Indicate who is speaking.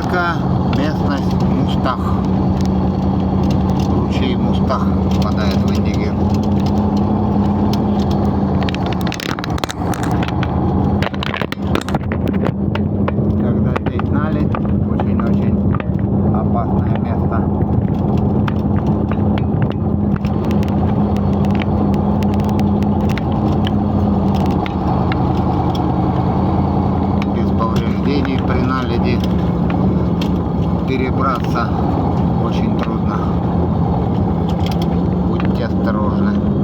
Speaker 1: Альпийская местность Мустах. Ручей Мустах впадает в Индигир. Когда здесь наледь, очень-очень опасное место. Без повреждений при наледи перебраться очень трудно. Будьте осторожны.